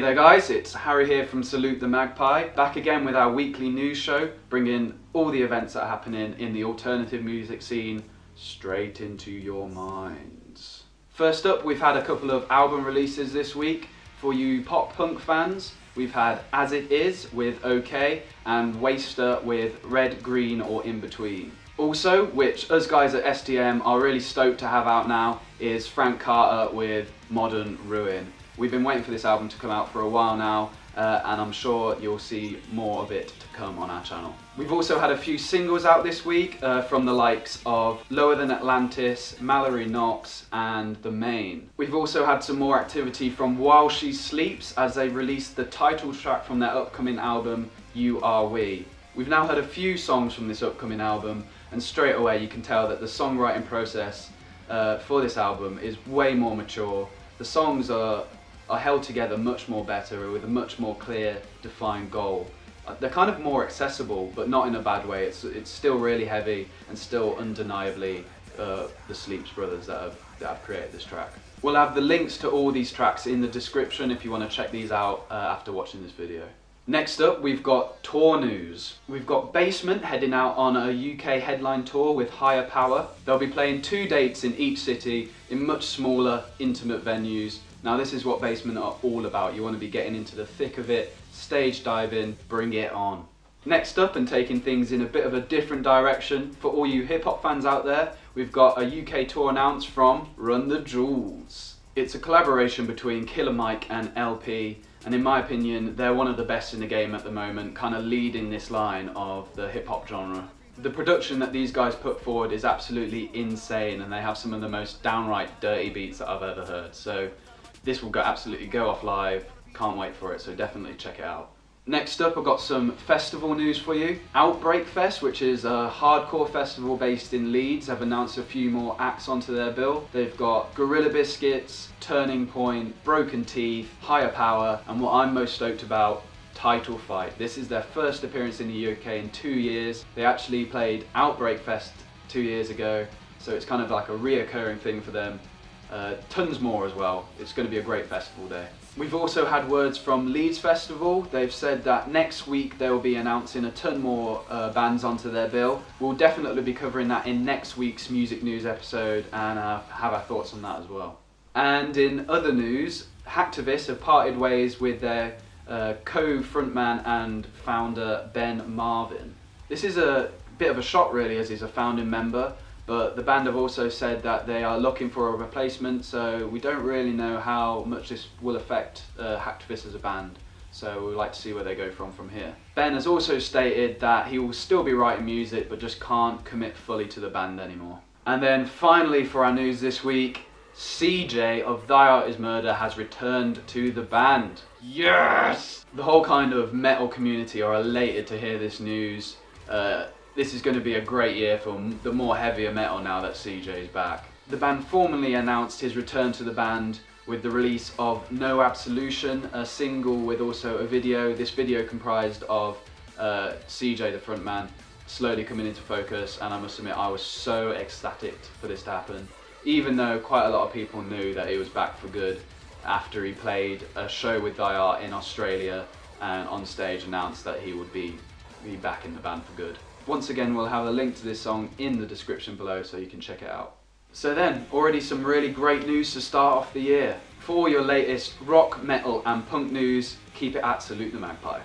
there guys, it's Harry here from Salute the Magpie, back again with our weekly news show, bringing all the events that are happening in the alternative music scene straight into your minds. First up, we've had a couple of album releases this week. For you pop punk fans, we've had As It Is with OK and Waster with Red, Green or In Between. Also, which us guys at STM are really stoked to have out now, is Frank Carter with Modern Ruin. We've been waiting for this album to come out for a while now, and I'm sure you'll see more of it to come on our channel. We've also had a few singles out this week from the likes of Lower Than Atlantis, Mallory Knox and The Main. We've also had some more activity from While She Sleeps as they released the title track from their upcoming album, You Are We. We've now heard a few songs from this upcoming album, and straight away you can tell that the songwriting process for this album is way more mature. The songs are held together much more better with a much more clear, defined goal. They're kind of more accessible, but not in a bad way. It's still really heavy and still undeniably the Sleeps brothers that have created this track. We'll have the links to all these tracks in the description if you want to check these out after watching this video. Next up, we've got tour news. We've got Basement heading out on a UK headline tour with Higher Power. They'll be playing 2 dates in each city in much smaller, intimate venues. Now this is what Basement are all about. You want to be getting into the thick of it, stage diving, bring it on. Next up, and taking things in a bit of a different direction, for all you hip hop fans out there, we've got a UK tour announced from Run the Jewels. It's a collaboration between Killer Mike and LP, and in my opinion, they're one of the best in the game at the moment, kind of leading this line of the hip hop genre. The production that these guys put forward is absolutely insane, and they have some of the most downright dirty beats that I've ever heard. So this will absolutely go off live. Can't wait for it, so definitely check it out. Next up, I've got some festival news for you. Outbreak Fest, which is a hardcore festival based in Leeds, have announced a few more acts onto their bill. They've got Gorilla Biscuits, Turning Point, Broken Teeth, Higher Power, and what I'm most stoked about, Title Fight. This is their first appearance in the UK in 2 years. They actually played Outbreak Fest 2 years ago, so it's kind of like a reoccurring thing for them. Tons more as well. It's going to be a great festival day. We've also had words from Leeds Festival. They've said that next week they'll be announcing a ton more bands onto their bill. We'll definitely be covering that in next week's music news episode and have our thoughts on that as well. And in other news, Hacktivist have parted ways with their co-frontman and founder Ben Marvin. This is a bit of a shock really, as he's a founding member. But the band have also said that they are looking for a replacement, so we don't really know how much this will affect Hacktivist as a band. So we'd like to see where they go from here. Ben has also stated that he will still be writing music, but just can't commit fully to the band anymore. And then finally for our news this week, CJ of Thy Art Is Murder has returned to the band. Yes! The whole kind of metal community are elated to hear this news. This is going to be a great year for the more heavier metal now that CJ is back. The band formally announced his return to the band with the release of No Absolution, a single with also a video. This video comprised of CJ, the frontman, slowly coming into focus, and I must admit I was so ecstatic for this to happen, even though quite a lot of people knew that he was back for good after he played a show with Thy Art in Australia and on stage announced that he would be back in the band for good. Once again, we'll have a link to this song in the description below so you can check it out. So then, already some really great news to start off the year. For all your latest rock, metal and punk news, keep it at Salute the Magpie.